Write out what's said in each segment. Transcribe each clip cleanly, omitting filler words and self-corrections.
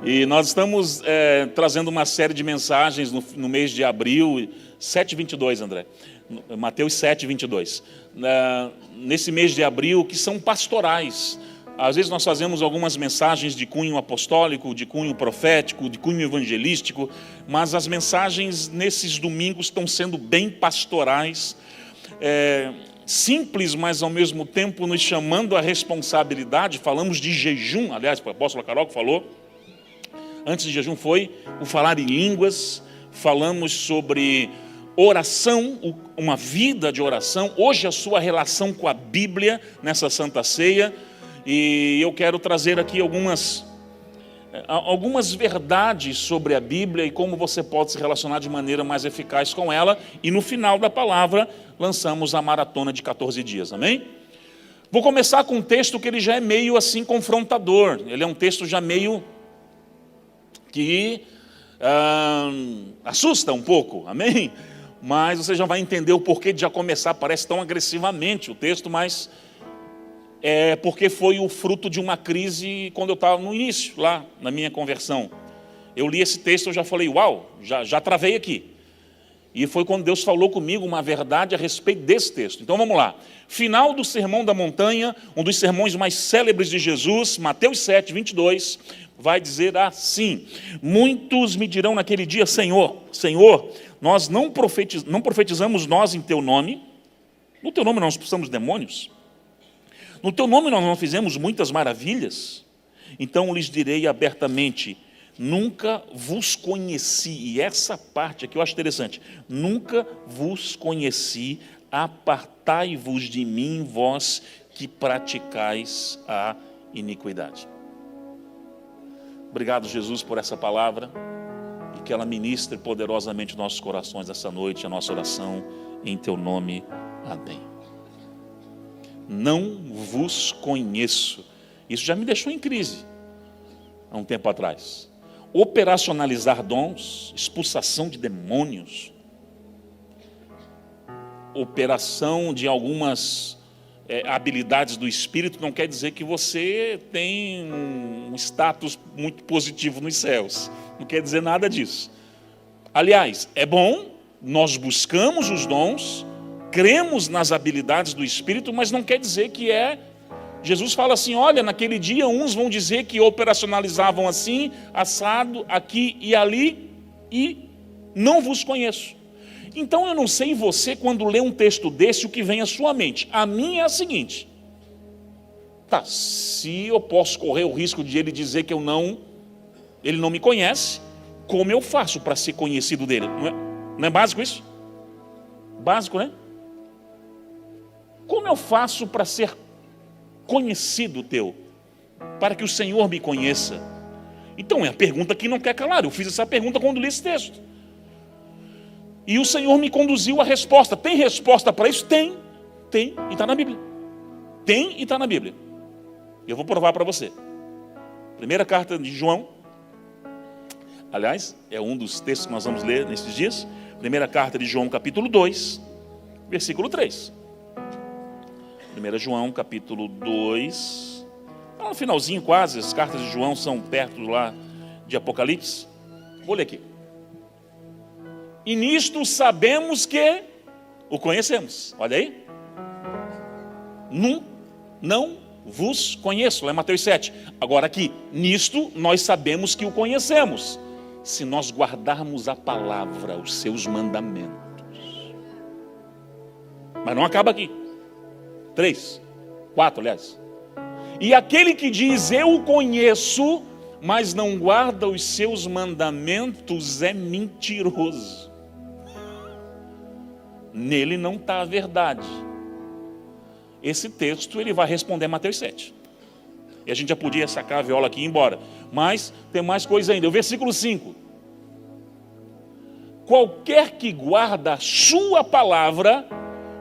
E nós estamos trazendo uma série de mensagens no mês de abril, 7:22, André. Mateus 7:22. Nesse mês de abril, que são pastorais. Às vezes nós fazemos algumas mensagens de cunho apostólico, de cunho profético, de cunho evangelístico, mas as mensagens nesses domingos estão sendo bem pastorais, simples, mas ao mesmo tempo nos chamando à responsabilidade. Falamos de jejum, aliás, o apóstolo Carol que falou. Antes de jejum foi o falar em línguas, falamos sobre oração, uma vida de oração. Hoje a sua relação com a Bíblia nessa Santa Ceia. E eu quero trazer aqui algumas verdades sobre a Bíblia e como você pode se relacionar de maneira mais eficaz com ela. E no final da palavra lançamos a maratona de 14 dias, amém? Vou começar com um texto que ele já é meio assim confrontador. Ele é um texto já meio que assusta um pouco, amém? Mas você já vai entender o porquê de já começar, parece tão agressivamente o texto, mas é porque foi o fruto de uma crise quando eu estava no início, lá na minha conversão. Eu li esse texto e eu já falei, uau, já travei aqui. E foi quando Deus falou comigo uma verdade a respeito desse texto. Então vamos lá. Final do Sermão da Montanha, um dos sermões mais célebres de Jesus, Mateus 7:22, vai dizer assim: muitos me dirão naquele dia, Senhor, Senhor, nós não profetizamos nós em teu nome? No teu nome nós expulsamos demônios? No teu nome nós não fizemos muitas maravilhas? Então lhes direi abertamente, nunca vos conheci. E essa parte aqui eu acho interessante. Nunca vos conheci, apartai-vos de mim, vós que praticais a iniquidade. Obrigado, Jesus, por essa palavra e que ela ministre poderosamente nossos corações essa noite, a nossa oração, em teu nome. Amém. Não vos conheço. Isso já me deixou em crise há um tempo atrás. Operacionalizar dons, expulsação de demônios, operação de algumas habilidades do Espírito, não quer dizer que você tem um status muito positivo nos céus. Não quer dizer nada disso. Aliás, é bom, nós buscamos os dons, cremos nas habilidades do Espírito, mas não quer dizer que Jesus fala assim, olha, naquele dia uns vão dizer que operacionalizavam assim, assado, aqui e ali, e não vos conheço. Então eu não sei você, quando lê um texto desse, o que vem à sua mente. A minha é a seguinte: tá, se eu posso correr o risco de ele dizer que ele não me conhece, como eu faço para ser conhecido dele? Não é básico isso? Básico, né? Como eu faço para ser conhecido teu? Para que o Senhor me conheça? Então é a pergunta que não quer calar. Eu fiz essa pergunta quando li esse texto. E o Senhor me conduziu à resposta. Tem resposta para isso? Tem, e está na Bíblia. Tem e está na Bíblia. Eu vou provar para você. Primeira carta de João. Aliás, é um dos textos que nós vamos ler nesses dias. Primeira carta de João, capítulo 2, versículo 3. 1 João, capítulo 2. No finalzinho quase, as cartas de João são perto lá de Apocalipse. Vou ler aqui. E nisto sabemos que o conhecemos. Olha aí. Não vos conheço. Lá em Mateus 7. Agora aqui, nisto nós sabemos que o conhecemos, se nós guardarmos a palavra, os seus mandamentos. Mas não acaba aqui. 3, 4, aliás. E aquele que diz, eu o conheço, mas não guarda os seus mandamentos, é mentiroso. Nele não está a verdade. Esse texto ele vai responder Mateus 7. E a gente já podia sacar a viola aqui e ir embora. Mas tem mais coisa ainda. O versículo 5. Qualquer que guarda a sua palavra,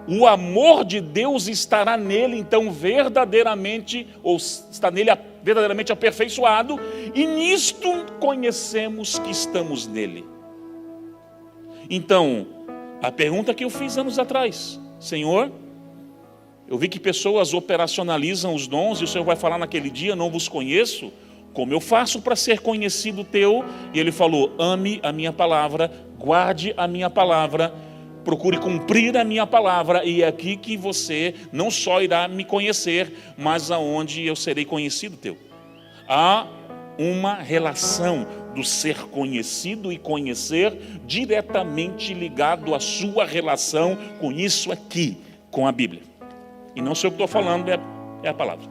o amor de Deus estará nele, então verdadeiramente, ou está nele verdadeiramente aperfeiçoado, e nisto conhecemos que estamos nele. Então, a pergunta que eu fiz anos atrás, Senhor, eu vi que pessoas operacionalizam os dons, e o Senhor vai falar naquele dia, não vos conheço. como eu faço para ser conhecido teu? E ele falou: ame a minha palavra, guarde a minha palavra, procure cumprir a minha palavra, e é aqui que você não só irá me conhecer, mas aonde eu serei conhecido teu. Há uma relação do ser conhecido e conhecer diretamente ligado à sua relação com isso aqui, com a Bíblia. E não sei o que estou falando, é a palavra.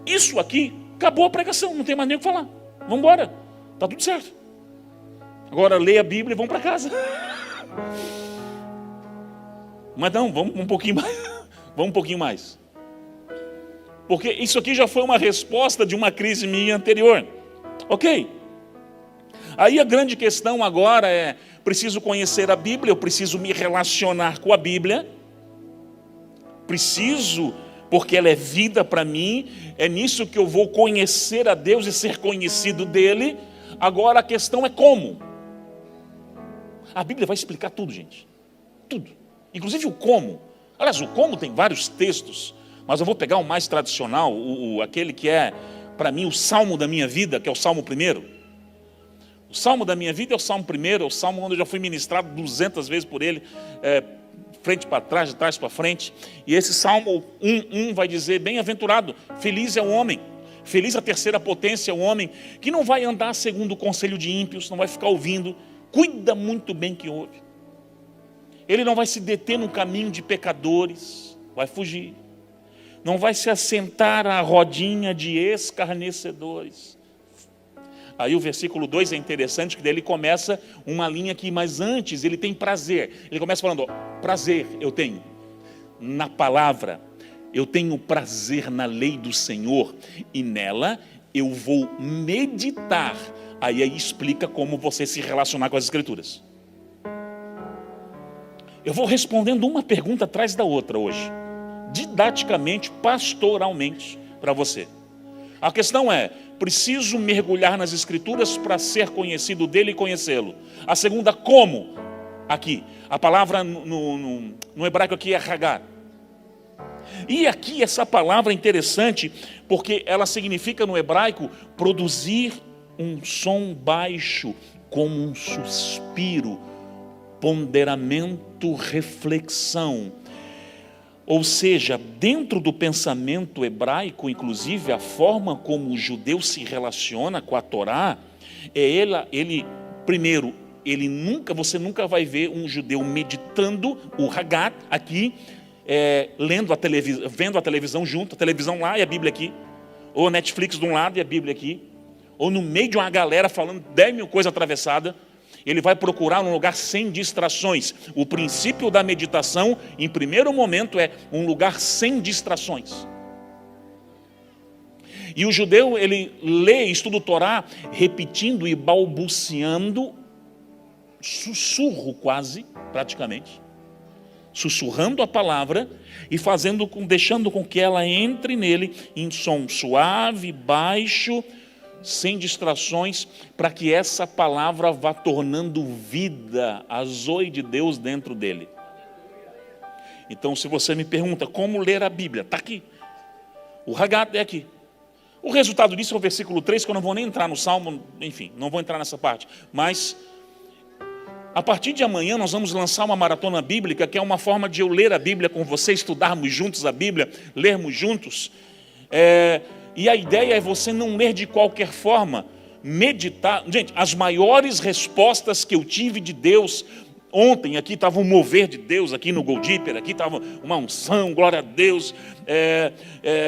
Isso aqui, acabou a pregação, não tem mais nem o que falar. Vamos embora, está tudo certo. Agora leia a Bíblia e vamos para casa. Mas não, vamos um pouquinho mais. Vamos um pouquinho mais. Porque isso aqui já foi uma resposta de uma crise minha anterior. Ok. Aí a grande questão agora é: preciso conhecer a Bíblia, eu preciso me relacionar com a Bíblia. Preciso, porque ela é vida para mim. É nisso que eu vou conhecer a Deus e ser conhecido dEle. Agora a questão é como. A Bíblia vai explicar tudo, gente. Tudo. Inclusive o como. Aliás, o como tem vários textos, mas eu vou pegar o mais tradicional, aquele que é, para mim, o salmo da minha vida, que é o Salmo 1. O salmo da minha vida é o Salmo 1, é o salmo onde eu já fui ministrado 200 vezes por ele, frente para trás, de trás para frente. E esse Salmo 1 vai dizer: bem-aventurado, feliz é o homem, feliz a terceira potência é o homem, que não vai andar segundo o conselho de ímpios, não vai ficar ouvindo, cuida muito bem que ouve. Ele não vai se deter no caminho de pecadores, vai fugir. Não vai se assentar à rodinha de escarnecedores. Aí o versículo 2 é interessante, que daí ele começa uma linha aqui, mas antes ele tem prazer. Ele começa falando: ó, prazer eu tenho na palavra, eu tenho prazer na lei do Senhor, e nela eu vou meditar. Aí explica como você se relacionar com as Escrituras. Eu vou respondendo uma pergunta atrás da outra hoje, didaticamente, pastoralmente, para você. A questão é: preciso mergulhar nas Escrituras para ser conhecido dele e conhecê-lo. A segunda, como? Aqui, a palavra no hebraico aqui é hagar. E aqui essa palavra é interessante, porque ela significa no hebraico produzir um som baixo, como um suspiro, ponderamento, reflexão. Ou seja, dentro do pensamento hebraico, inclusive a forma como o judeu se relaciona com a Torá, primeiro, você nunca vai ver um judeu meditando o Hagat aqui, vendo a televisão junto, a televisão lá e a Bíblia aqui, ou a Netflix de um lado e a Bíblia aqui, ou no meio de uma galera falando 10 mil coisas atravessadas. Ele vai procurar um lugar sem distrações. O princípio da meditação, em primeiro momento, é um lugar sem distrações. E o judeu, ele lê, estuda o Torá, repetindo e balbuciando, sussurro quase, praticamente, sussurrando a palavra e deixando com que ela entre nele em som suave, baixo, sem distrações, para que essa palavra vá tornando vida, a zoe de Deus dentro dele. Então, se você me pergunta como ler a Bíblia, está aqui. O Hagat é aqui. O resultado disso é o versículo 3, que eu não vou nem entrar no Salmo, enfim, não vou entrar nessa parte. Mas, a partir de amanhã, nós vamos lançar uma maratona bíblica, que é uma forma de eu ler a Bíblia com você, estudarmos juntos a Bíblia, lermos juntos. E a ideia é você não ler de qualquer forma, meditar. Gente, as maiores respostas que eu tive de Deus, ontem aqui estava um mover de Deus, aqui no Goldipper, aqui estava uma unção, glória a Deus,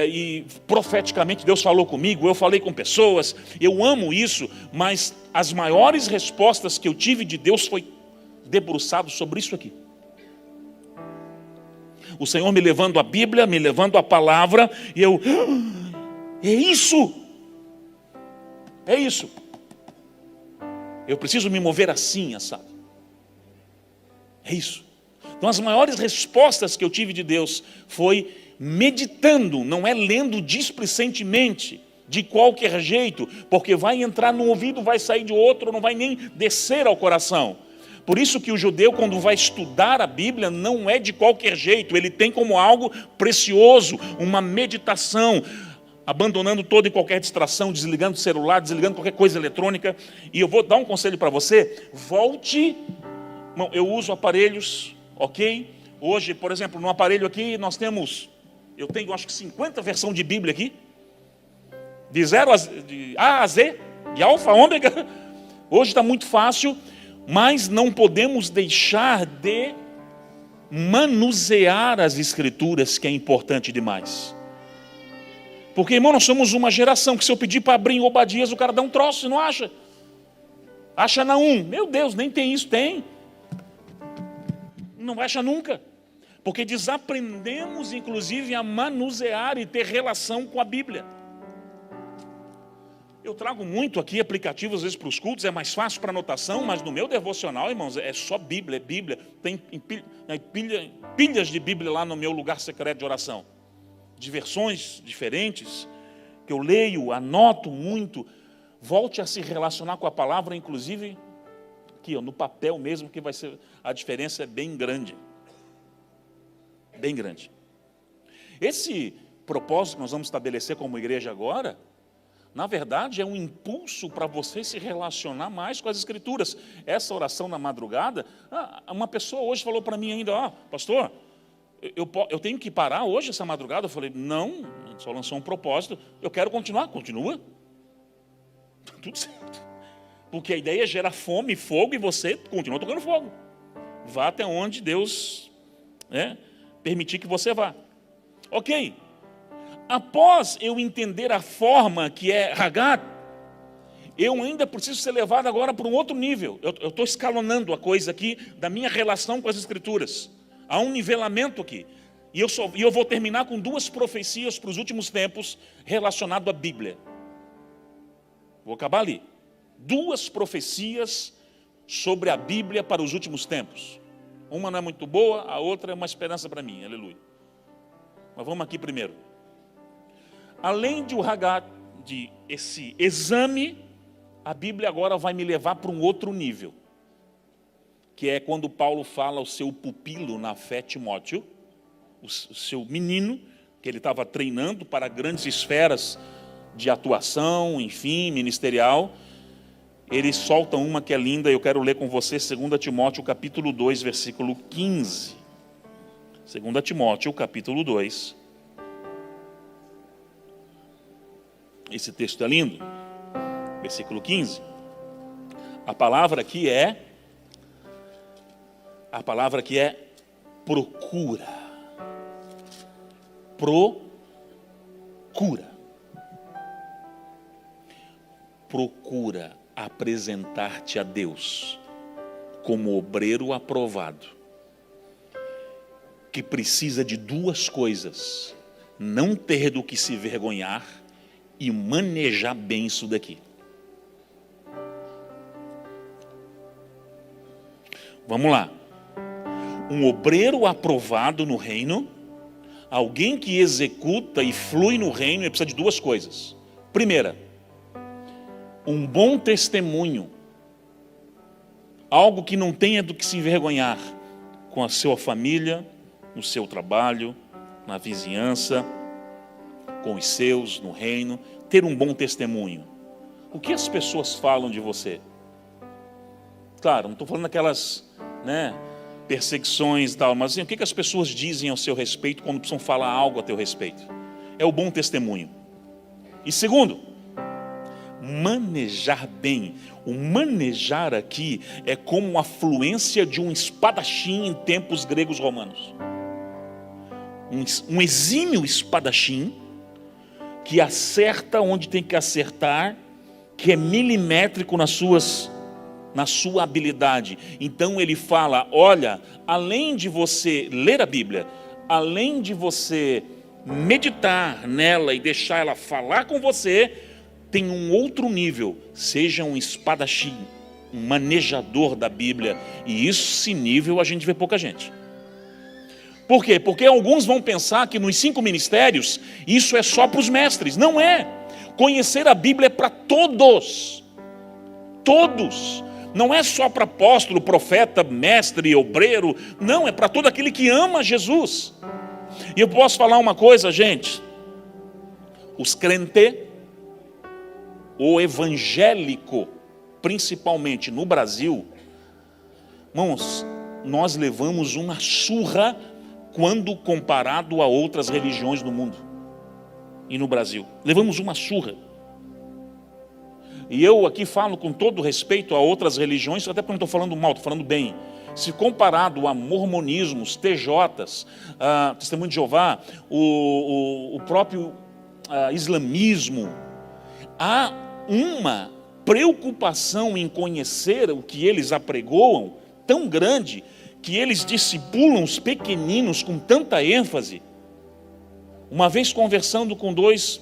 e profeticamente Deus falou comigo, eu falei com pessoas, eu amo isso, mas as maiores respostas que eu tive de Deus foi debruçado sobre isso aqui. O Senhor me levando a Bíblia, me levando a palavra, e eu... É isso. É isso. Eu preciso me mover assim, assado. É isso. Então as maiores respostas que eu tive de Deus foi meditando, não é lendo displicentemente, de qualquer jeito, porque vai entrar no ouvido, vai sair de outro, não vai nem descer ao coração. Por isso que o judeu, quando vai estudar a Bíblia, não é de qualquer jeito, ele tem como algo precioso, uma meditação. abandonando toda e qualquer distração, desligando o celular, desligando qualquer coisa eletrônica. E eu vou dar um conselho para você: volte. Irmão, eu uso aparelhos, ok? Hoje, por exemplo, no aparelho aqui nós temos, eu tenho acho que 50 versões de Bíblia aqui, de A a Z, de alfa a ômega. Hoje está muito fácil, mas não podemos deixar de manusear as Escrituras, que é importante demais. Porque, irmão, nós somos uma geração que se eu pedir para abrir em Obadias, o cara dá um troço, não acha? Acha Naum. Meu Deus, nem tem isso, tem. Não acha nunca. Porque desaprendemos, inclusive, a manusear e ter relação com a Bíblia. Eu trago muito aqui aplicativos, às vezes, para os cultos, é mais fácil para anotação, mas no meu devocional, irmãos, é só Bíblia, é Bíblia. Tem pilhas de Bíblia lá no meu lugar secreto de oração. De versões diferentes, que eu leio, anoto muito. Volte a se relacionar com a palavra, inclusive, aqui, ó, no papel mesmo, que vai ser, a diferença é bem grande. Bem grande. Esse propósito que nós vamos estabelecer como igreja agora, na verdade, é um impulso para você se relacionar mais com as Escrituras. Essa oração na madrugada, uma pessoa hoje falou para mim ainda, pastor, eu tenho que parar hoje essa madrugada? Eu falei, não, só lançou um propósito, eu quero continuar. Continua. Tudo certo. Porque a ideia é gerar fome e fogo e você continua tocando fogo. Vá até onde Deus permitir que você vá. Ok. Após eu entender a forma que é Hagat, eu ainda preciso ser levado agora para um outro nível. Eu estou escalonando a coisa aqui da minha relação com as Escrituras. Há um nivelamento aqui. E eu vou terminar com 2 profecias para os últimos tempos relacionado à Bíblia. Vou acabar ali. 2 profecias sobre a Bíblia para os últimos tempos. Uma não é muito boa, a outra é uma esperança para mim, aleluia. Mas vamos aqui primeiro. Além de o Hagat, de esse exame, a Bíblia agora vai me levar para um outro nível. Que é quando Paulo fala ao seu pupilo na fé, Timóteo, o seu menino, que ele estava treinando para grandes esferas de atuação, enfim, ministerial. Ele solta uma que é linda, eu quero ler com você, 2 Timóteo, capítulo 2, versículo 15. 2 Timóteo, capítulo 2. Esse texto é lindo. Versículo 15. A palavra aqui é procura. Procura. Procura apresentar-te a Deus como obreiro aprovado, que precisa de 2 coisas: não ter do que se vergonhar e manejar bem isso daqui. Vamos lá. Um obreiro aprovado no reino, alguém que executa e flui no reino, ele precisa de 2 coisas. Primeira, um bom testemunho, algo que não tenha do que se envergonhar com a sua família, no seu trabalho, na vizinhança, com os seus, no reino, ter um bom testemunho. O que as pessoas falam de você? Claro, não estou falando daquelas, perseguições e tal, mas assim, o que as pessoas dizem ao seu respeito quando precisam falar algo a teu respeito? É o bom testemunho. E segundo, manejar bem. O manejar aqui é como a fluência de um espadachim em tempos gregos romanos. Um exímio espadachim que acerta onde tem que acertar, que é milimétrico na sua habilidade. Então ele fala, olha, além de você ler a Bíblia, além de você meditar nela e deixar ela falar com você, tem um outro nível: seja um espadachim, um manejador da Bíblia. E esse nível a gente vê pouca gente. Por quê? Porque alguns vão pensar que nos 5 ministérios isso é só para os mestres. Não é. Conhecer a Bíblia é para todos. Todos. Não é só para apóstolo, profeta, mestre, obreiro. Não, é para todo aquele que ama Jesus. E eu posso falar uma coisa, gente. os crentes, o evangélico, principalmente no Brasil, irmãos, nós levamos uma surra quando comparado a outras religiões no mundo e no Brasil. Levamos uma surra. E eu aqui falo com todo respeito a outras religiões, até porque não estou falando mal, estou falando bem. Se comparado a mormonismos, TJs, Testemunho de Jeová, o próprio islamismo, há uma preocupação em conhecer o que eles apregoam tão grande, que eles discipulam os pequeninos com tanta ênfase. Uma vez conversando com dois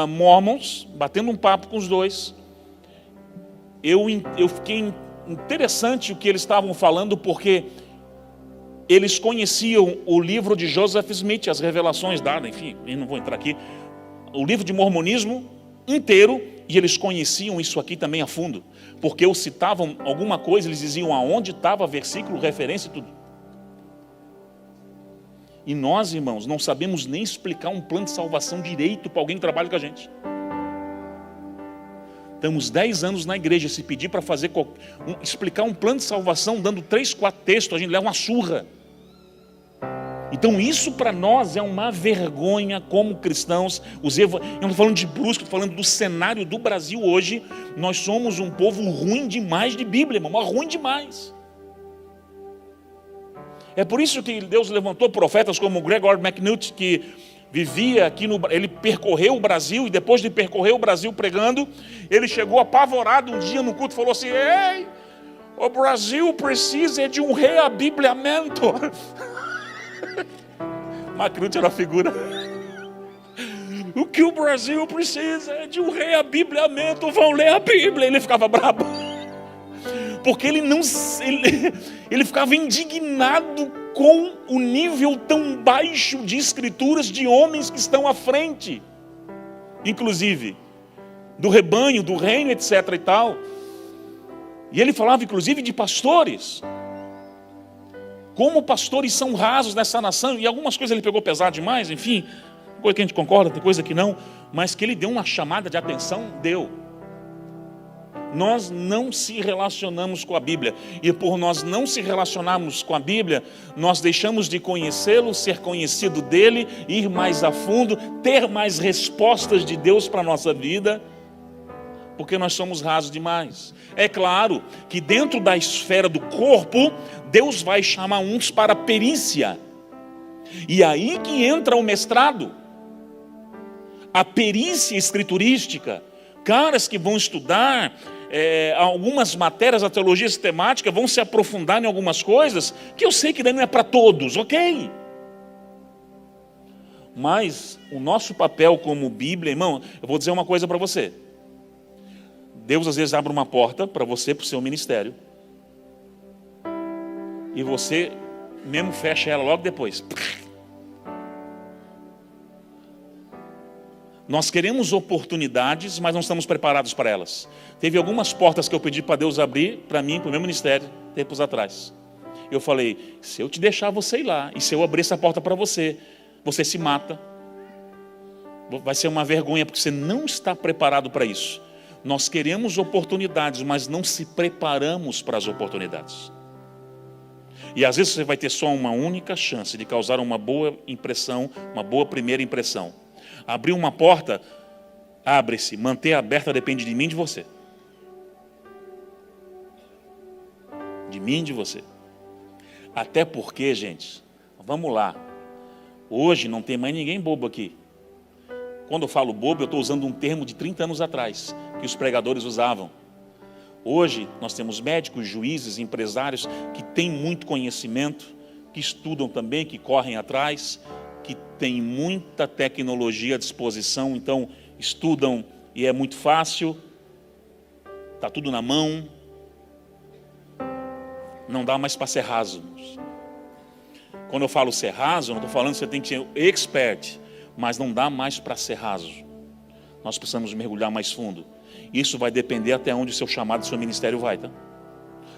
mormons, batendo um papo com os dois, eu fiquei interessante o que eles estavam falando, porque eles conheciam o livro de Joseph Smith, as revelações dadas, enfim, eu não vou entrar aqui, o livro de mormonismo inteiro, e eles conheciam isso aqui também a fundo, porque eu citavam alguma coisa, eles diziam aonde estava versículo, referência e tudo. E nós, irmãos, não sabemos nem explicar um plano de salvação direito para alguém que trabalha com a gente. Estamos 10 anos na igreja, se pedir para fazer explicar um plano de salvação, dando 3, 4 textos, a gente leva uma surra. Então isso para nós é uma vergonha como cristãos. Eu não estou falando de Brusque, estou falando do cenário do Brasil hoje. Nós somos um povo ruim demais de Bíblia, irmão, mas ruim demais. É por isso que Deus levantou profetas como Gregor McNutt, que vivia aqui ele percorreu o Brasil, e depois de percorrer o Brasil pregando, ele chegou apavorado um dia no culto e falou assim: ei, o Brasil precisa de um reabibliamento. McNutt era a figura. O que o Brasil precisa é de um reabibliamento, vão ler a Bíblia. Ele ficava bravo, porque ele ficava indignado com o nível tão baixo de escrituras de homens que estão à frente, inclusive do rebanho, do reino, etc. e tal. E ele falava inclusive de pastores, como pastores são rasos nessa nação, e algumas coisas ele pegou pesado demais, enfim, coisa que a gente concorda, tem coisa que não, mas que ele deu uma chamada de atenção, deu. Nós não se relacionamos com a Bíblia, e por nós não se relacionarmos com a Bíblia, nós deixamos de conhecê-lo, ser conhecido dele, ir mais a fundo, ter mais respostas de Deus para a nossa vida, porque nós somos rasos demais. É claro que dentro da esfera do corpo, Deus vai chamar uns para perícia, e aí que entra o mestrado, a perícia escriturística, caras que vão estudar algumas matérias da teologia sistemática, vão se aprofundar em algumas coisas, que eu sei que daí não é para todos, ok? Mas o nosso papel como Bíblia, irmão, eu vou dizer uma coisa para você. Deus às vezes abre uma porta para você, para o seu ministério, e você mesmo fecha ela logo depois. Nós queremos oportunidades, mas não estamos preparados para elas. Teve algumas portas que eu pedi para Deus abrir para mim, para o meu ministério, tempos atrás. Eu falei: se eu te deixar você ir lá, e se eu abrir essa porta para você, você se mata. Vai ser uma vergonha, porque você não está preparado para isso. Nós queremos oportunidades, mas não se preparamos para as oportunidades. E às vezes você vai ter só uma única chance de causar uma boa impressão, uma boa primeira impressão. Abrir uma porta, abre-se. Manter aberta depende de mim e de você. De mim e de você. Até porque, gente, vamos lá. Hoje não tem mais ninguém bobo aqui. Quando eu falo bobo, eu estou usando um termo de 30 anos atrás, que os pregadores usavam. Hoje nós temos médicos, juízes, empresários que têm muito conhecimento, que estudam também, que correm atrás, que tem muita tecnologia à disposição, então estudam e é muito fácil, está tudo na mão, não dá mais para ser raso. Quando eu falo ser raso, eu não estou falando que você tem que ser expert, mas não dá mais para ser raso, nós precisamos mergulhar mais fundo. Isso vai depender até onde o seu chamado, o seu ministério vai, tá?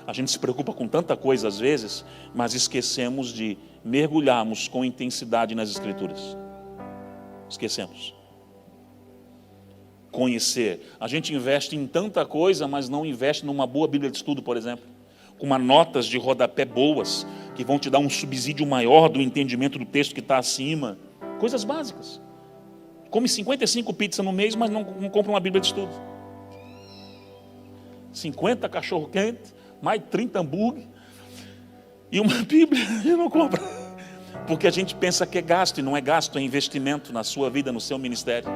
A gente se preocupa com tanta coisa às vezes, mas esquecemos de mergulharmos com intensidade nas Escrituras. Esquecemos. conhecer. A gente investe em tanta coisa, mas não investe numa boa Bíblia de estudo, por exemplo, com uma notas de rodapé boas, que vão te dar um subsídio maior do entendimento do texto que está acima. Coisas básicas. Come 55 pizzas no mês, mas não compra uma Bíblia de estudo. 50 cachorro-quente, mais 30 hambúrguer e uma Bíblia, e não compra. Porque a gente pensa que é gasto, e não é gasto, é investimento na sua vida, no seu ministério.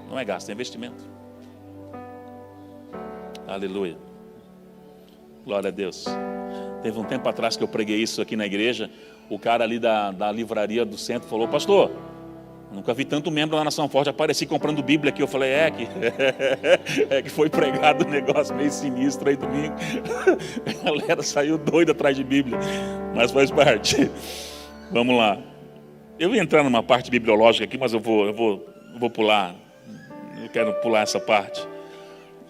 Não é gasto, é investimento. Aleluia. Glória a Deus. Teve um tempo atrás que eu preguei isso aqui na igreja. O cara ali da livraria do centro falou: pastor, nunca vi tanto membro da Nação Forte, apareci comprando Bíblia aqui. Eu falei: é que foi pregado um negócio meio sinistro aí domingo. A galera saiu doida atrás de Bíblia, mas faz parte. Vamos lá. Eu ia entrar numa parte bibliológica aqui, mas eu vou pular. Eu quero pular essa parte.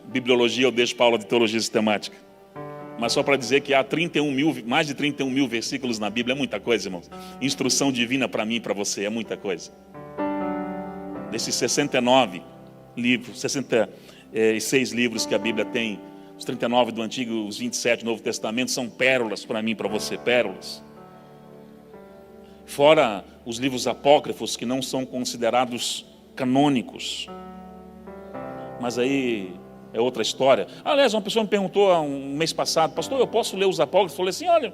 Bibliologia eu deixo para aula de teologia sistemática. Mas só para dizer que há mais de 31 mil versículos na Bíblia. É muita coisa, irmãos. Instrução divina para mim e para você é muita coisa. Desses 69 livros, 66 livros que a Bíblia tem, os 39 do Antigo, os 27 do Novo Testamento, são pérolas para mim e para você, pérolas. Fora os livros apócrifos que não são considerados canônicos. Mas aí é outra história. Aliás, uma pessoa me perguntou há um mês passado: pastor, eu posso ler os apócrifos? Eu falei assim: olha,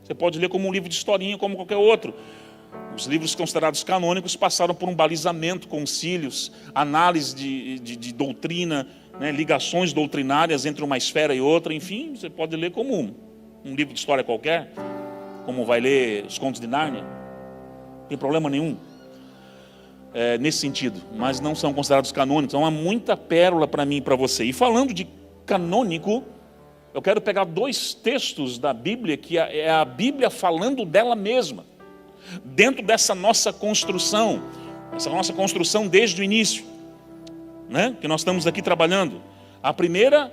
você pode ler como um livro de historinha, como qualquer outro. Os livros considerados canônicos passaram por um balizamento, concílios, análise de doutrina, né, ligações doutrinárias entre uma esfera e outra. Enfim, você pode ler como um livro de história qualquer, como vai ler os Contos de Nárnia. Não tem problema nenhum nesse sentido, mas não são considerados canônicos. Então há muita pérola para mim e para você. E falando de canônico, eu quero pegar 2 textos da Bíblia, que é a Bíblia falando dela mesma, dentro dessa nossa construção, desde o início, né, que nós estamos aqui trabalhando. A primeira,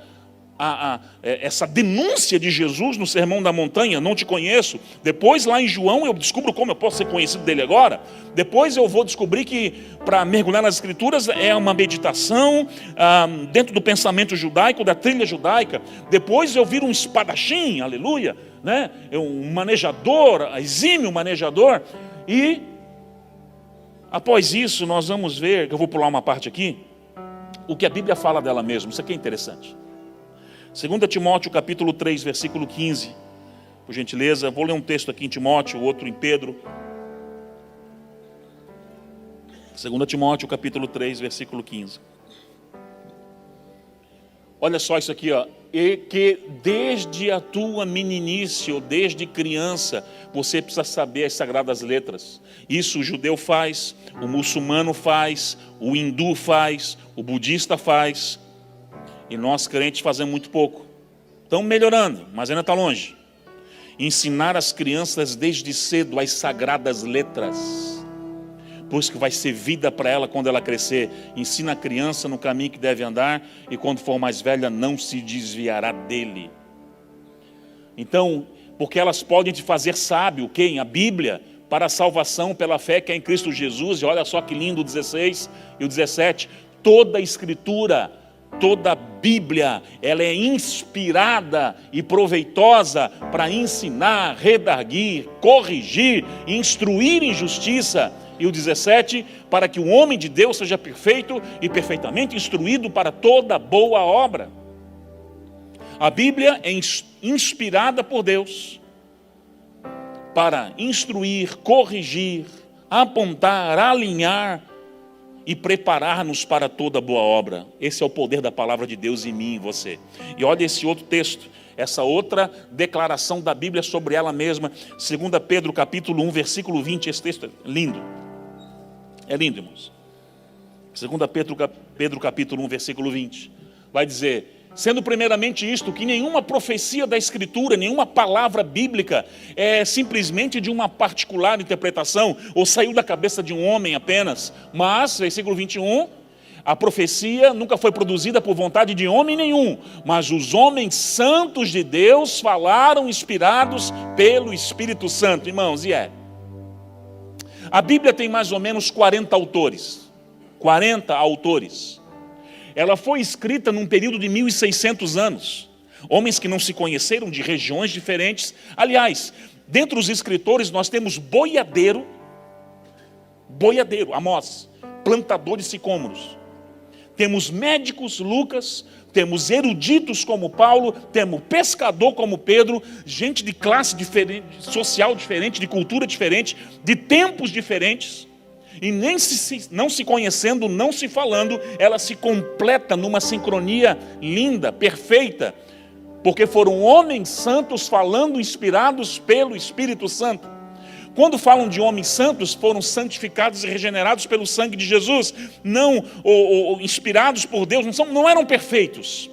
essa denúncia de Jesus no Sermão da Montanha: não te conheço. Depois, lá em João, eu descubro como eu posso ser conhecido dele agora. Depois eu vou descobrir que para mergulhar nas Escrituras é uma meditação dentro do pensamento judaico, da trilha judaica. Depois eu viro um espadachim, aleluia, né? Um manejador, exímio manejador. E após isso nós vamos ver, que eu vou pular uma parte aqui, o que a Bíblia fala dela mesma. Isso aqui é interessante. 2 Timóteo capítulo 3, versículo 15. Por gentileza, vou ler um texto aqui em Timóteo, outro em Pedro. 2 Timóteo capítulo 3, versículo 15. Olha só isso aqui, ó. E que desde a tua meninice, ou desde criança, você precisa saber as sagradas letras. Isso o judeu faz, o muçulmano faz, o hindu faz, o budista faz. E nós crentes fazemos muito pouco. Estamos melhorando, mas ainda está longe. Ensinar as crianças desde cedo as sagradas letras, pois que vai ser vida para ela quando ela crescer. Ensina a criança no caminho que deve andar, e quando for mais velha não se desviará dele. Então, porque elas podem te fazer sábio, quem? A Bíblia, para a salvação pela fé que é em Cristo Jesus. E olha só que lindo o 16 e o 17. Toda a Escritura, toda a Bíblia, ela é inspirada e proveitosa para ensinar, redarguir, corrigir, instruir em justiça. E o 17, para que o homem de Deus seja perfeito e perfeitamente instruído para toda boa obra. A Bíblia é inspirada por Deus para instruir, corrigir, apontar, alinhar e preparar-nos para toda boa obra. Esse é o poder da palavra de Deus em mim e em você. E olha esse outro texto, essa outra declaração da Bíblia sobre ela mesma. 2 Pedro capítulo 1, versículo 20. Esse texto é lindo. É lindo, irmãos. 2 Pedro capítulo 1, versículo 20. Vai dizer: sendo primeiramente isto, que nenhuma profecia da Escritura, nenhuma palavra bíblica é simplesmente de uma particular interpretação, ou saiu da cabeça de um homem apenas. Mas, versículo 21, a profecia nunca foi produzida por vontade de homem nenhum, mas os homens santos de Deus falaram inspirados pelo Espírito Santo. Irmãos, a Bíblia tem mais ou menos 40 autores. 40 autores. Ela foi escrita num período de 1.600 anos. Homens que não se conheceram, de regiões diferentes. Aliás, dentre os escritores nós temos boiadeiro, Amós, plantador de sicômoros. Temos médicos, Lucas, temos eruditos como Paulo, temos pescador como Pedro, gente de classe diferente, social diferente, de cultura diferente, de tempos diferentes. E não se conhecendo, não se falando, ela se completa numa sincronia linda, perfeita, porque foram homens santos falando inspirados pelo Espírito Santo. Quando falam de homens santos, foram santificados e regenerados pelo sangue de Jesus, não ou inspirados por Deus, não eram perfeitos,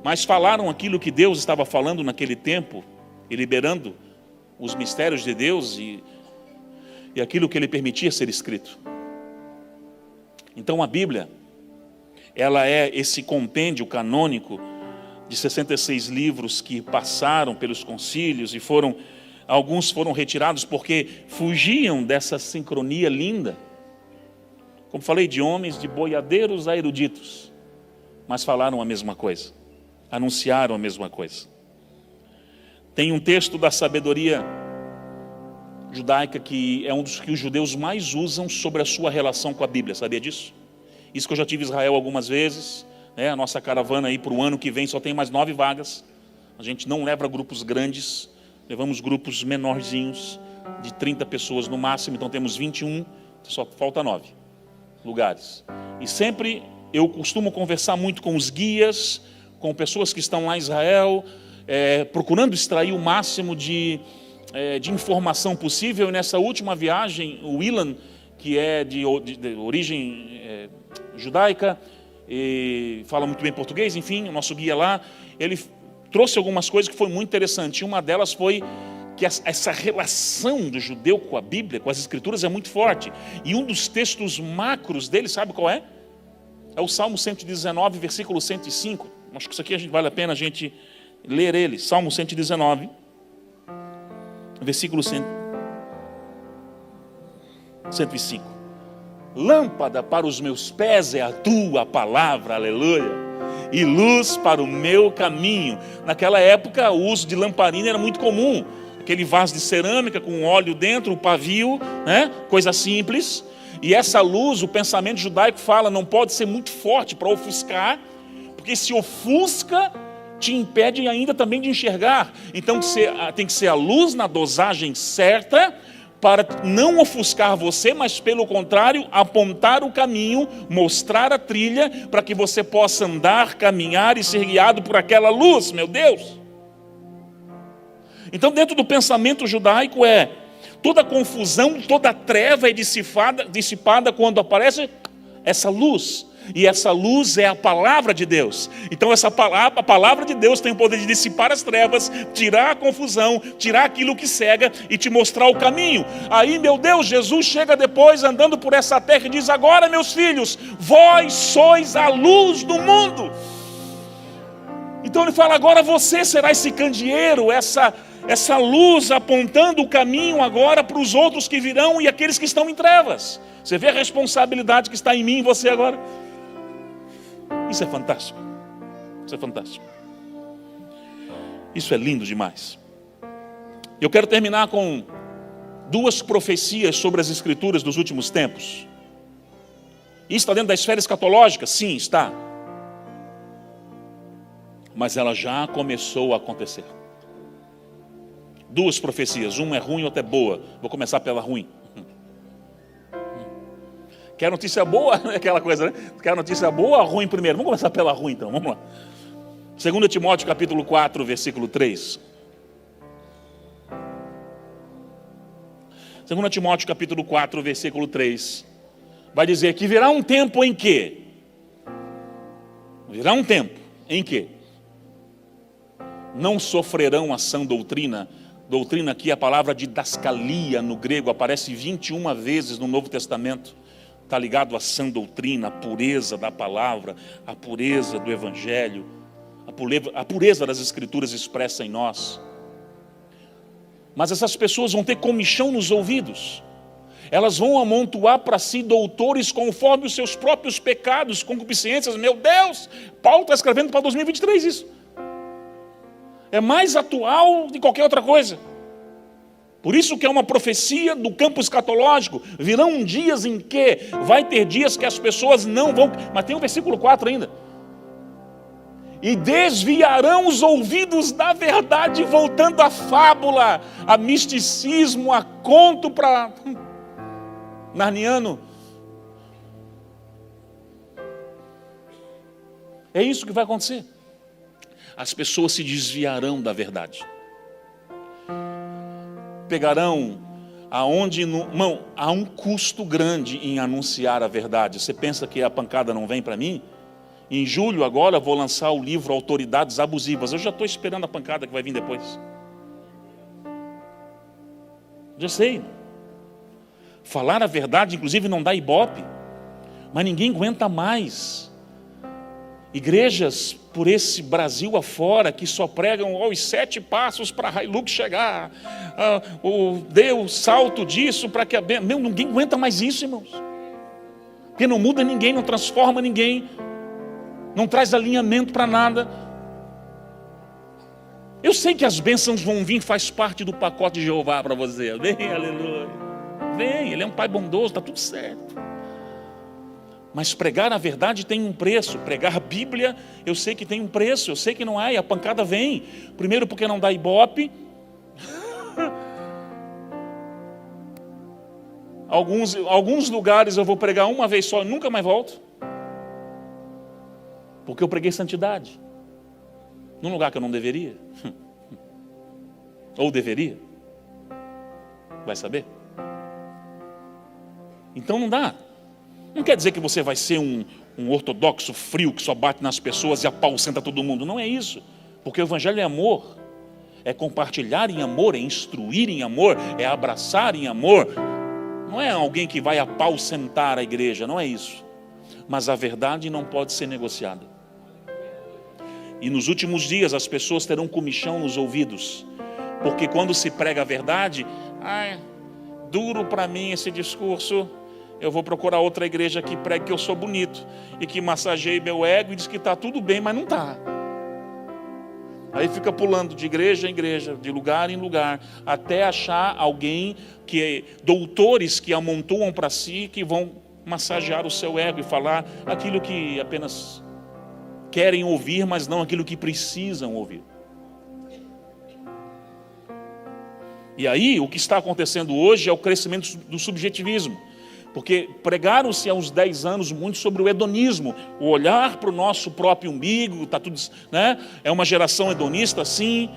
mas falaram aquilo que Deus estava falando naquele tempo, e liberando os mistérios de Deus e aquilo que Ele permitia ser escrito. Então a Bíblia, ela é esse compêndio canônico de 66 livros que passaram pelos concílios e alguns foram retirados porque fugiam dessa sincronia linda. Como falei, de homens, de boiadeiros a eruditos, mas falaram a mesma coisa, anunciaram a mesma coisa. Tem um texto da sabedoria judaica que é um dos que os judeus mais usam sobre a sua relação com a Bíblia, sabia disso? Isso que eu já tive em Israel algumas vezes, né? A nossa caravana aí para o ano que vem só tem mais 9 vagas, a gente não leva grupos grandes, levamos grupos menorzinhos, de 30 pessoas no máximo, então temos 21, só falta 9 lugares. E sempre eu costumo conversar muito com os guias, com pessoas que estão lá em Israel, procurando extrair o máximo de informação possível. E nessa última viagem, o Ilan, que é de origem judaica, e fala muito bem português, enfim, o nosso guia lá, ele trouxe algumas coisas que foi muito interessante. E uma delas foi que essa relação do judeu com a Bíblia, com as Escrituras, é muito forte. E um dos textos macros dele, sabe qual é? É o Salmo 119, versículo 105. Acho que isso aqui vale a pena a gente ler ele. Salmo 119, versículo 105. Lâmpada para os meus pés é a tua palavra, aleluia, e luz para o meu caminho. Naquela época o uso de lamparina era muito comum, aquele vaso de cerâmica com óleo dentro, o pavio, né? Coisa simples. E essa luz, o pensamento judaico fala, não pode ser muito forte para ofuscar, porque se ofusca, te impede ainda também de enxergar. Então tem que ser a luz na dosagem certa, para não ofuscar você, mas pelo contrário, apontar o caminho, mostrar a trilha, para que você possa andar, caminhar e ser guiado por aquela luz, meu Deus. Então dentro do pensamento judaico toda confusão, toda treva é dissipada quando aparece essa luz. E essa luz é a palavra de Deus. Então a palavra de Deus tem o poder de dissipar as trevas, tirar a confusão, tirar aquilo que cega e te mostrar o caminho. Aí, meu Deus, Jesus chega depois andando por essa terra e diz: agora, meus filhos, vós sois a luz do mundo. Então ele fala: agora você será esse candeeiro, essa luz apontando o caminho agora para os outros que virão e aqueles que estão em trevas. Você vê a responsabilidade que está em mim e você agora? Isso é fantástico. Isso é fantástico. Isso é lindo demais. Eu quero terminar com 2 profecias sobre as Escrituras dos últimos tempos. Isso está dentro da esfera escatológica? Sim, está. Mas ela já começou a acontecer. 2 profecias, uma é ruim, outra é boa. Vou começar pela ruim. Quer notícia boa? Aquela coisa, né? Quer notícia boa ou ruim primeiro? Vamos começar pela ruim então, vamos lá. 2 Timóteo capítulo 4, versículo 3. 2 Timóteo capítulo 4, versículo 3. Vai dizer que virá um tempo em que? Virá um tempo em que não sofrerão a sã doutrina. Doutrina aqui, a palavra didascalia no grego, aparece 21 vezes no Novo Testamento. Está ligado à sã doutrina, a pureza da palavra, a pureza do Evangelho, a pureza das Escrituras expressa em nós. Mas essas pessoas vão ter comichão nos ouvidos. Elas vão amontoar para si doutores conforme os seus próprios pecados, concupiscências. Meu Deus, Paulo está escrevendo para 2023 isso. É mais atual de qualquer outra coisa. Por isso que é uma profecia do campo escatológico. Virão dias em que vai ter dias que as pessoas não vão... Mas tem o versículo 4 ainda. E desviarão os ouvidos da verdade, voltando à fábula, a misticismo, a conto para narniano. É isso que vai acontecer. As pessoas se desviarão da verdade. Pegarão aonde... Irmão, há um custo grande em anunciar a verdade. Você pensa que a pancada não vem para mim? Em julho agora vou lançar o livro Autoridades Abusivas. Eu já estou esperando a pancada que vai vir depois. Já sei. Falar a verdade, inclusive, não dá ibope. Mas ninguém aguenta mais. Igrejas por esse Brasil afora que só pregam os 7 passos para a Hilux chegar. Dê o salto disso para que a... Meu, ninguém aguenta mais isso, irmãos. Porque não muda ninguém, não transforma ninguém. Não traz alinhamento para nada. Eu sei que as bênçãos vão vir, faz parte do pacote de Jeová para você. Vem, aleluia. Vem, Ele é um Pai bondoso, está tudo certo. Mas pregar a verdade tem um preço. Pregar a Bíblia, eu sei que tem um preço. Eu sei que não é, e a pancada vem. Primeiro porque não dá ibope. Alguns lugares eu vou pregar uma vez só e nunca mais volto. Porque eu preguei santidade. Num lugar que eu não deveria. Ou deveria. Vai saber? Então não dá. Não quer dizer que você vai ser um ortodoxo frio que só bate nas pessoas e apaucenta todo mundo. Não é isso. Porque o evangelho é amor. É compartilhar em amor, é instruir em amor, é abraçar em amor. Não é alguém que vai apaucentar a igreja, não é isso. Mas a verdade não pode ser negociada. E nos últimos dias as pessoas terão comichão nos ouvidos. Porque quando se prega a verdade, duro para mim esse discurso. Eu vou procurar outra igreja que pregue que eu sou bonito e que massageie meu ego e diz que está tudo bem, mas não está. Aí fica pulando de igreja em igreja, de lugar em lugar, até achar alguém, doutores que amontoam para si, que vão massagear o seu ego e falar aquilo que apenas querem ouvir, mas não aquilo que precisam ouvir. E aí, o que está acontecendo hoje é o crescimento do subjetivismo. Porque pregaram-se há uns 10 anos muito sobre o hedonismo, o olhar para o nosso próprio umbigo, tá tudo, né? É uma geração hedonista, sim,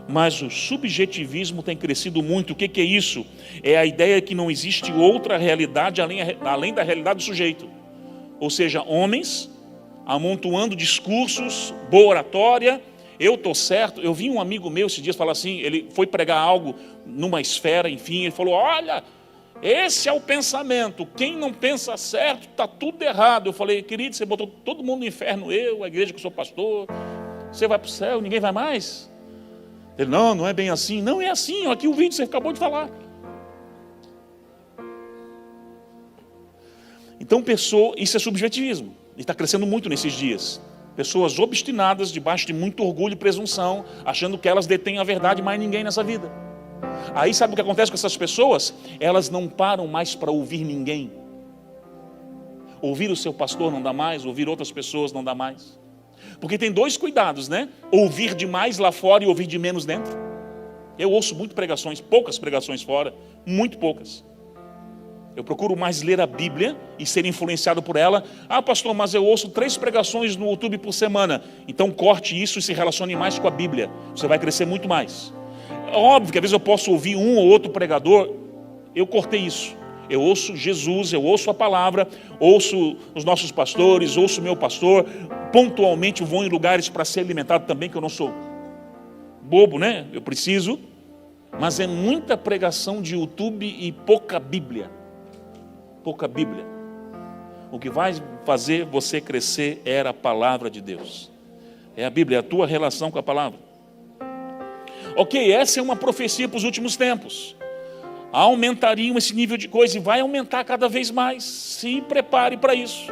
mas o subjetivismo tem crescido muito. O que é isso? É a ideia que não existe outra realidade além da realidade do sujeito. Ou seja, homens amontoando discursos, boa oratória, eu estou certo. Eu vi um amigo meu esses dias falar assim, ele foi pregar algo numa esfera, enfim, ele falou, olha... Esse é o pensamento. Quem não pensa certo, está tudo errado. Eu falei, querido, você botou todo mundo no inferno, eu, a igreja que eu sou pastor. Você vai para o céu, ninguém vai mais? Ele, não é bem assim. Não é assim, aqui o vídeo você acabou de falar. Então, isso é subjetivismo. E está crescendo muito nesses dias. Pessoas obstinadas, debaixo de muito orgulho e presunção, achando que elas detêm a verdade, mais ninguém nessa vida. Aí sabe o que acontece com essas pessoas? Elas não param mais para ouvir ninguém. Ouvir o seu pastor não dá mais, ouvir outras pessoas não dá mais. Porque tem 2 cuidados, né? Ouvir demais lá fora e ouvir de menos dentro. Eu ouço muito pregações, poucas pregações fora, muito poucas. Eu procuro mais ler a Bíblia e ser influenciado por ela. Pastor, mas eu ouço 3 pregações no YouTube por semana. Então corte isso e se relacione mais com a Bíblia. Você vai crescer muito mais. Óbvio que às vezes eu posso ouvir um ou outro pregador. Eu cortei isso. Eu ouço Jesus, eu ouço a palavra, ouço os nossos pastores, ouço o meu pastor. Pontualmente vou em lugares para ser alimentado também, que eu não sou bobo, né? Eu preciso. Mas é muita pregação de YouTube e pouca Bíblia. Pouca Bíblia. O que vai fazer você crescer é a palavra de Deus. É a Bíblia, é a tua relação com a palavra. Ok, essa é uma profecia para os últimos tempos. aumentariam esse nível de coisa e vai aumentar cada vez mais. Se prepare para isso.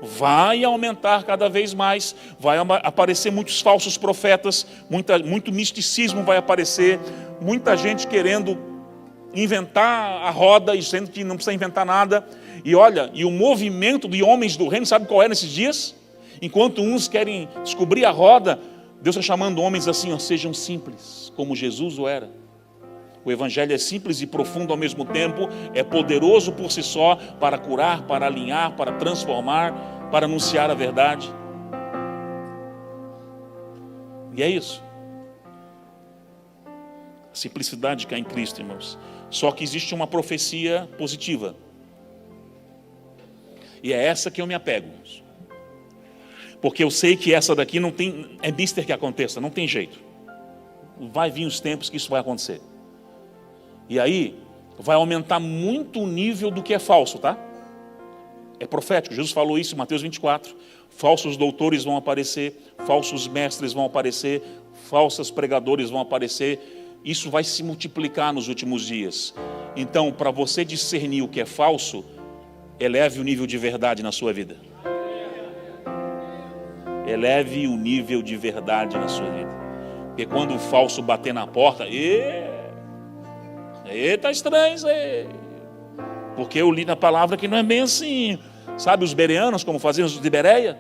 Vai aumentar cada vez mais, vai aparecer muitos falsos profetas, muito misticismo vai aparecer, muita gente querendo inventar a roda e sendo que não precisa inventar nada. E olha, e o movimento de homens do reino, sabe qual é nesses dias? Enquanto uns querem descobrir a roda, Deus está chamando homens assim, ó, sejam simples, como Jesus o era. O evangelho é simples e profundo ao mesmo tempo, é poderoso por si só para curar, para alinhar, para transformar, para anunciar a verdade. E é isso. A simplicidade que há em Cristo, irmãos. Só que existe uma profecia positiva. E é essa que eu me apego, irmãos. Porque eu sei que essa daqui não tem, é mister que aconteça, não tem jeito. Vai vir os tempos que isso vai acontecer. E aí, vai aumentar muito o nível do que é falso, tá? É profético, Jesus falou isso em Mateus 24. Falsos doutores vão aparecer, falsos mestres vão aparecer, falsos pregadores vão aparecer. Isso vai se multiplicar nos últimos dias. Então, para você discernir o que é falso, eleve o nível de verdade na sua vida. Eleve o nível de verdade na sua vida. Porque quando o falso bater na porta, tá estranho isso aí. Porque eu li na palavra que não é bem assim. Sabe os bereanos, como faziam os de Bereia?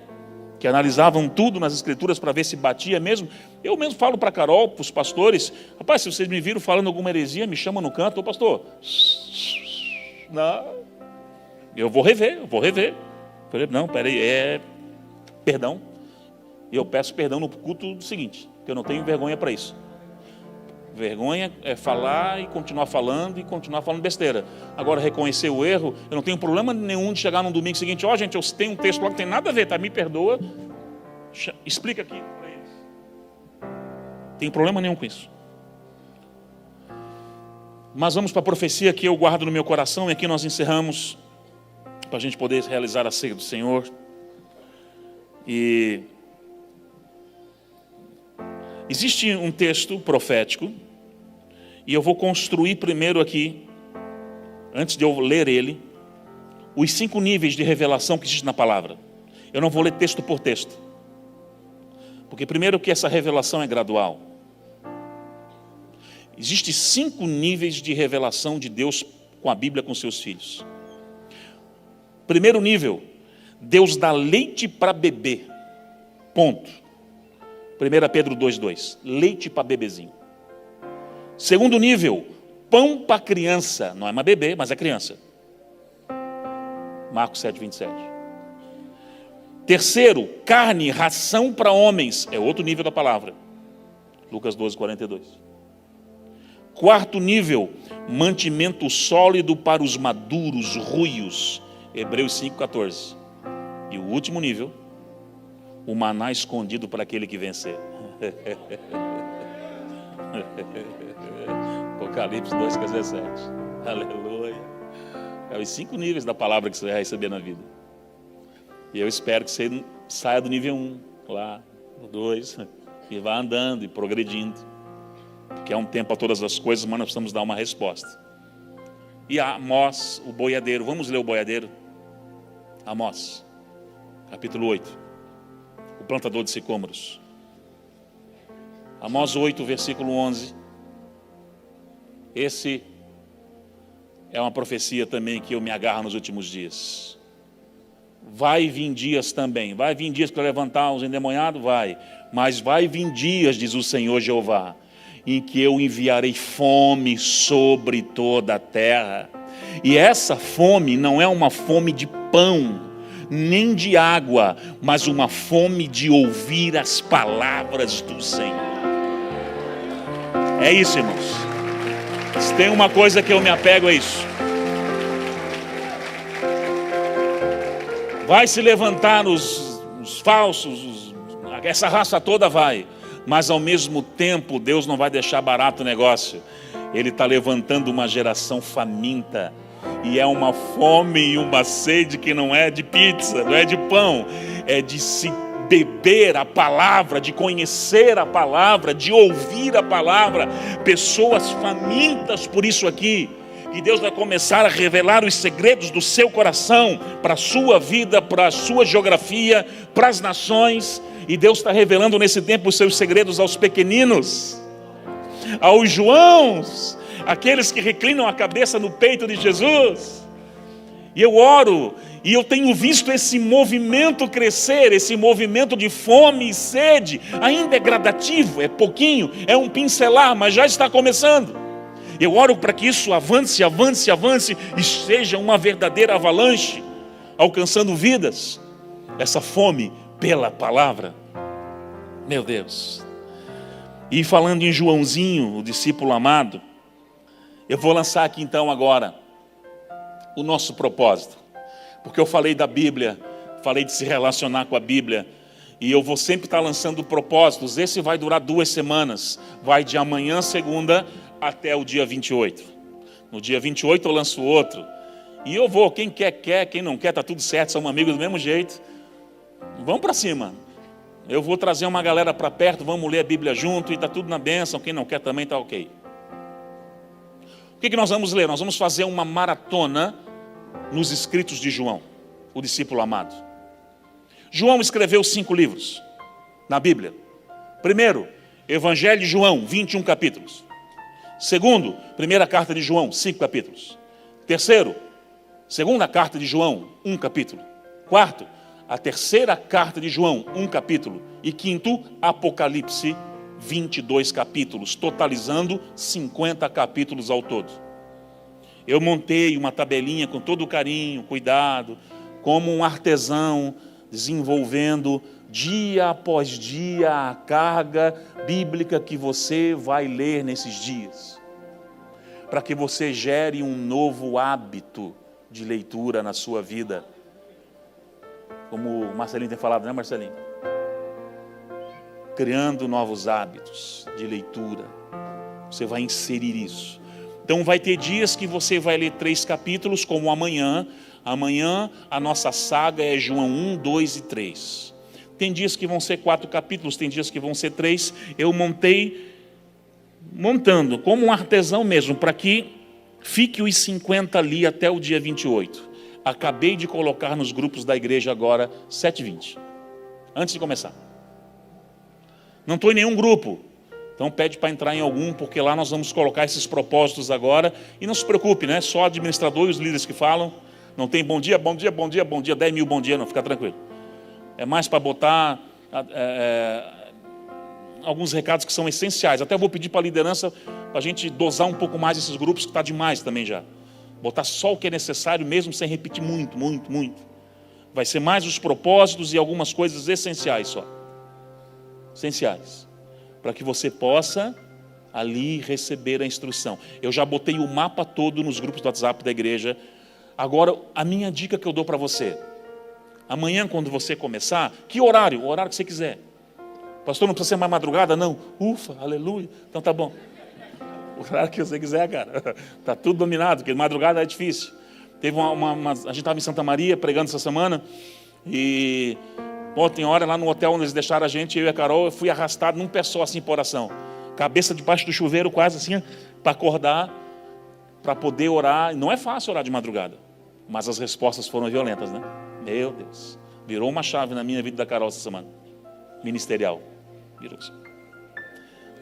Que analisavam tudo nas escrituras para ver se batia mesmo. Eu mesmo falo para Carol, para os pastores: rapaz, se vocês me viram falando alguma heresia, me chama no canto. Ô pastor, não, eu vou rever. Falei, não, peraí, perdão. E eu peço perdão no culto do seguinte, que eu não tenho vergonha para isso. Vergonha é falar e continuar falando besteira. Agora, reconhecer o erro, eu não tenho problema nenhum de chegar no domingo seguinte: ó, gente, eu tenho um texto lá que tem nada a ver, tá? Me perdoa, explica aqui para eles. Não tem problema nenhum com isso. Mas vamos para a profecia que eu guardo no meu coração, e aqui nós encerramos, para a gente poder realizar a ceia do Senhor. E existe um texto profético, e eu vou construir primeiro aqui, antes de eu ler ele, os 5 níveis de revelação que existe na palavra. Eu não vou ler texto por texto, porque primeiro que essa revelação é gradual. Existem 5 níveis de revelação de Deus com a Bíblia, com seus filhos. Primeiro nível, Deus dá leite para beber, ponto. 1 Pedro 2,2, leite para bebezinho. Segundo nível, pão para criança, não é mais bebê, mas é criança. Marcos 7,27. Terceiro, carne, ração para homens, é outro nível da palavra. Lucas 12,42. Quarto nível, mantimento sólido para os maduros, ruios, Hebreus 5,14. E o último nível, o maná escondido para aquele que vencer. Apocalipse 2,17. Aleluia. É os 5 níveis da palavra que você vai receber na vida. E eu espero que você saia do nível 1, lá, no 2, e vá andando e progredindo. Porque é um tempo a todas as coisas, mas nós precisamos dar uma resposta. E Amós, o boiadeiro, vamos ler o boiadeiro? Amós, capítulo 8. O plantador de sicômoros. Amós 8, versículo 11. Esse é uma profecia também que eu me agarro nos últimos dias. Vai vir dias também. Vai vir dias para levantar os endemoniados? Vai. Mas vai vir dias, diz o Senhor Jeová, em que eu enviarei fome sobre toda a terra. E essa fome não é uma fome de pão, nem de água, mas uma fome de ouvir as palavras do Senhor. É isso, irmãos. Se tem uma coisa que eu me apego, é isso. Vai se levantar os falsos, essa raça toda vai, mas ao mesmo tempo Deus não vai deixar barato o negócio. Ele está levantando uma geração faminta, e é uma fome e uma sede que não é de pizza, não é de pão, é de se beber a palavra, de conhecer a palavra, de ouvir a palavra. Pessoas famintas por isso aqui, E Deus vai começar a revelar os segredos do seu coração para a sua vida, para a sua geografia, para as nações. E Deus está revelando nesse tempo os seus segredos aos pequeninos, aos Joãos, aqueles que reclinam a cabeça no peito de Jesus. E eu oro, e eu tenho visto esse movimento crescer, esse movimento de fome e sede. Ainda é gradativo, é pouquinho, é um pincelar, mas já está começando. Eu oro para que isso avance, avance, avance e seja uma verdadeira avalanche, alcançando vidas. Essa fome pela palavra. Meu Deus. E falando em Joãozinho, o discípulo amado, eu vou lançar aqui então agora o nosso propósito. Porque eu falei da Bíblia, falei de se relacionar com a Bíblia, e eu vou sempre estar lançando propósitos. Esse vai durar 2 semanas, vai de amanhã, segunda, até o dia 28. No dia 28 eu lanço outro, e eu vou, quem quer, quem não quer, está tudo certo, somos amigos do mesmo jeito. Vamos para cima. Eu vou trazer uma galera para perto, vamos ler a Bíblia junto, e está tudo na bênção, quem não quer também está ok. O que nós vamos ler? Nós vamos fazer uma maratona nos escritos de João, o discípulo amado. João escreveu 5 livros na Bíblia. Primeiro, Evangelho de João, 21 capítulos. Segundo, primeira carta de João, 5 capítulos. Terceiro, segunda carta de João, 1 capítulo. Quarto, a terceira carta de João, 1 capítulo. E quinto, Apocalipse, 22 capítulos, totalizando 50 capítulos ao todo. Eu montei uma tabelinha com todo carinho, cuidado, como um artesão, desenvolvendo dia após dia a carga bíblica que você vai ler nesses dias, para que você gere um novo hábito de leitura na sua vida, como o Marcelinho tem falado, né, Marcelinho? Criando novos hábitos de leitura, você vai inserir isso. Então vai ter dias que você vai ler 3 capítulos, como amanhã. Amanhã a nossa saga é João 1, 2 e 3. Tem dias que vão ser 4 capítulos, tem dias que vão ser 3. Eu montando como um artesão mesmo, para que fique os 50 ali até o dia 28. Acabei de colocar nos grupos da igreja agora 7h20, antes de começar. Não estou em nenhum grupo, então pede para entrar em algum, porque lá nós vamos colocar esses propósitos agora. E não se preocupe, né? Só o administrador e os líderes que falam. Não tem bom dia, bom dia, bom dia, bom dia, 10 mil bom dia, não, fica tranquilo. É mais para botar alguns recados que são essenciais. Até vou pedir para a liderança, para a gente dosar um pouco mais esses grupos, que está demais também já. Botar só o que é necessário, mesmo sem repetir muito, muito, muito. Vai ser mais os propósitos e algumas coisas essenciais só. Essenciais. Para que você possa ali receber a instrução. Eu já botei o mapa todo nos grupos do WhatsApp da igreja. Agora, a minha dica que eu dou para você. Amanhã, quando você começar, que horário? O horário que você quiser. Pastor, não precisa ser mais madrugada? Não. Ufa, aleluia. Então tá bom. O horário que você quiser, cara. Está tudo dominado, porque madrugada é difícil. Teve a gente estava em Santa Maria pregando essa semana. E tem hora lá no hotel onde eles deixaram a gente, eu e a Carol, eu fui arrastado num pé só assim por oração. Cabeça debaixo do chuveiro quase assim, para acordar, para poder orar. Não é fácil orar de madrugada. Mas as respostas foram violentas, né? Meu Deus. Virou uma chave na minha vida da Carol essa semana. Ministerial. Virou assim.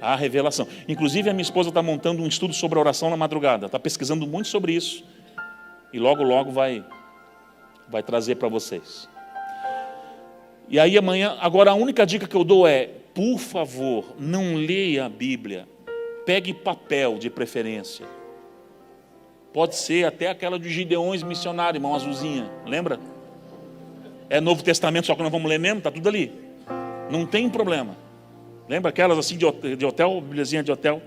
A revelação. Inclusive a minha esposa está montando um estudo sobre a oração na madrugada. Está pesquisando muito sobre isso. E logo, logo vai trazer para vocês. E aí amanhã, agora a única dica que eu dou é, por favor, não leia a Bíblia. Pegue papel de preferência. Pode ser até aquela de Gideões missionário, irmão azulzinha. Lembra? É Novo Testamento, só que nós vamos ler mesmo, está tudo ali. Não tem problema. Lembra aquelas assim de hotel, bíbliazinha de hotel?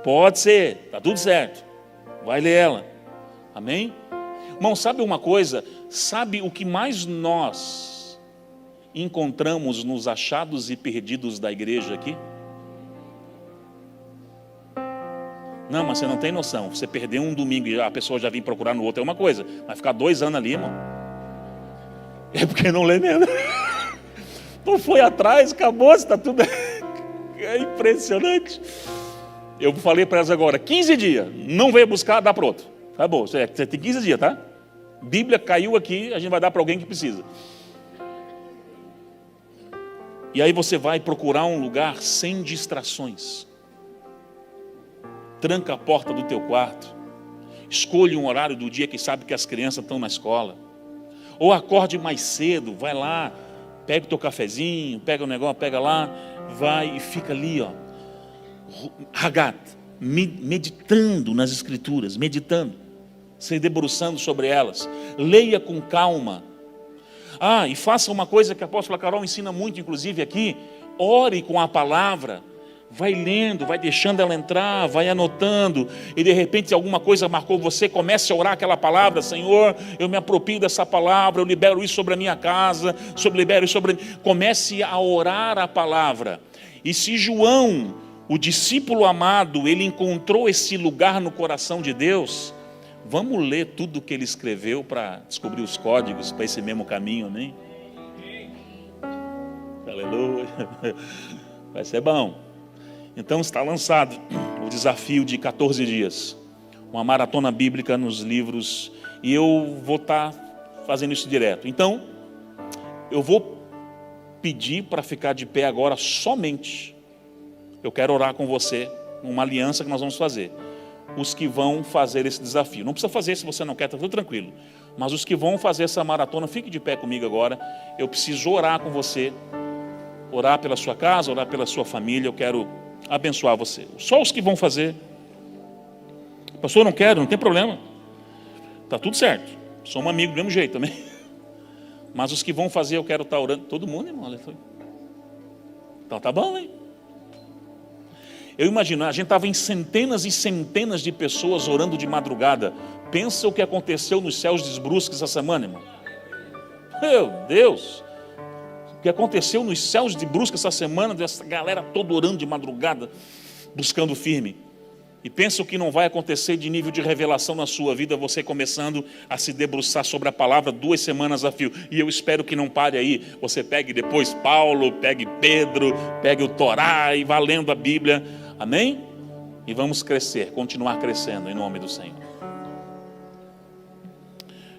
Pode ser, está tudo certo. Vai ler ela. Amém? Irmão, sabe uma coisa? Sabe o que mais nós encontramos nos achados e perdidos da igreja aqui? Não, mas você não tem noção. Você perdeu um domingo e a pessoa já vem procurar no outro, é uma coisa. Vai ficar 2 anos ali, irmão. É porque não lê mesmo. Não foi atrás, acabou, está tudo... É impressionante. Eu falei para elas agora, 15 dias, não veio buscar, dá para outro. Tá bom, você tem 15 dias, tá? Bíblia caiu aqui, a gente vai dar para alguém que precisa. E aí você vai procurar um lugar sem distrações. Tranca a porta do teu quarto. Escolha um horário do dia que sabe que as crianças estão na escola. Ou acorde mais cedo, vai lá, pega o teu cafezinho, pega o negócio, pega lá, vai e fica ali, ó. Hagat, meditando nas escrituras, meditando, se debruçando sobre elas. Leia com calma. E faça uma coisa que a apóstola Carol ensina muito, inclusive aqui. Ore com a palavra. Vai lendo, vai deixando ela entrar, vai anotando, e de repente alguma coisa marcou você, comece a orar aquela palavra. Senhor, eu me aproprio dessa palavra, eu libero isso sobre a minha casa, libero isso sobre... Comece a orar a palavra. E se João, o discípulo amado, ele encontrou esse lugar no coração de Deus, vamos ler tudo que ele escreveu para descobrir os códigos para esse mesmo caminho, amém? Aleluia. Vai ser bom. Então está lançado o desafio de 14 dias, uma maratona bíblica nos livros, e eu vou estar fazendo isso direto. Então, eu vou pedir para ficar de pé agora somente. Eu quero orar com você, uma aliança que nós vamos fazer. Os que vão fazer esse desafio, não precisa fazer se você não quer, está tudo tranquilo. Mas os que vão fazer essa maratona, fique de pé comigo agora. Eu preciso orar com você, orar pela sua casa, orar pela sua família. Eu quero abençoar você. Só os que vão fazer. Pastor, não quero, não tem problema. Está tudo certo. Sou um amigo do mesmo jeito também. Mas os que vão fazer, eu quero estar orando. Todo mundo, irmão. Então tá bom, hein? Eu imagino, a gente estava em centenas e centenas de pessoas orando de madrugada. Pensa o que aconteceu nos céus de Brusque essa semana, irmão. Meu Deus! O que aconteceu nos céus de Brusque essa semana, dessa galera toda orando de madrugada, buscando firme. E pensa o que não vai acontecer de nível de revelação na sua vida, você começando a se debruçar sobre a palavra 2 semanas a fio. E eu espero que não pare aí. Você pegue depois Paulo, pegue Pedro, pegue o Torá e vá lendo a Bíblia. Amém? E vamos crescer, continuar crescendo em nome do Senhor.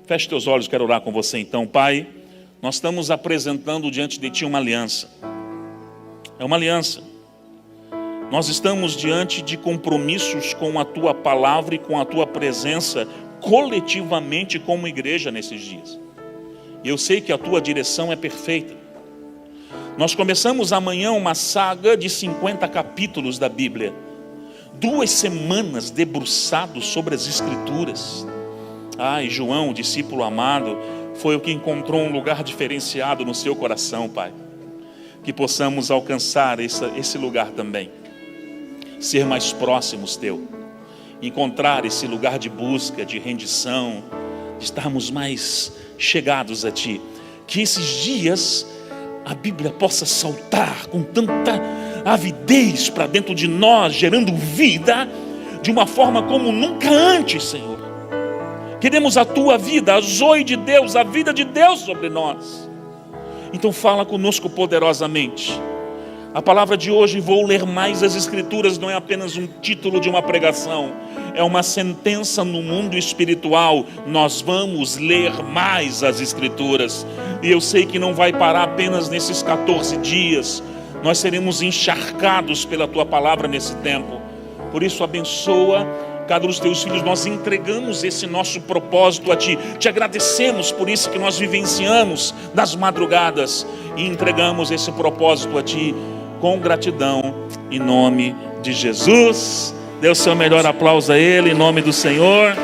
Feche teus olhos, quero orar com você então. Pai, nós estamos apresentando diante de Ti uma aliança. É uma aliança. Nós estamos diante de compromissos com a Tua palavra e com a Tua presença, coletivamente como igreja nesses dias. E eu sei que a Tua direção é perfeita. Nós começamos amanhã uma saga de 50 capítulos da Bíblia. 2 semanas debruçados sobre as Escrituras. E João, o discípulo amado, foi o que encontrou um lugar diferenciado no seu coração, Pai. Que possamos alcançar esse lugar também. Ser mais próximos Teu. Encontrar esse lugar de busca, de rendição, de estarmos mais chegados a Ti. Que esses dias a Bíblia possa saltar com tanta avidez para dentro de nós, gerando vida, de uma forma como nunca antes, Senhor. Queremos a Tua vida, a zoe de Deus, a vida de Deus sobre nós. Então fala conosco poderosamente. A palavra de hoje, vou ler mais as Escrituras, não é apenas um título de uma pregação, é uma sentença no mundo espiritual. Nós vamos ler mais as Escrituras, e eu sei que não vai parar apenas nesses 14 dias, nós seremos encharcados pela Tua palavra nesse tempo. Por isso abençoa cada um dos Teus filhos. Nós entregamos esse nosso propósito a Ti, Te agradecemos por isso que nós vivenciamos das madrugadas, e entregamos esse propósito a Ti com gratidão, em nome de Jesus. Dê o seu melhor aplauso a Ele, em nome do Senhor.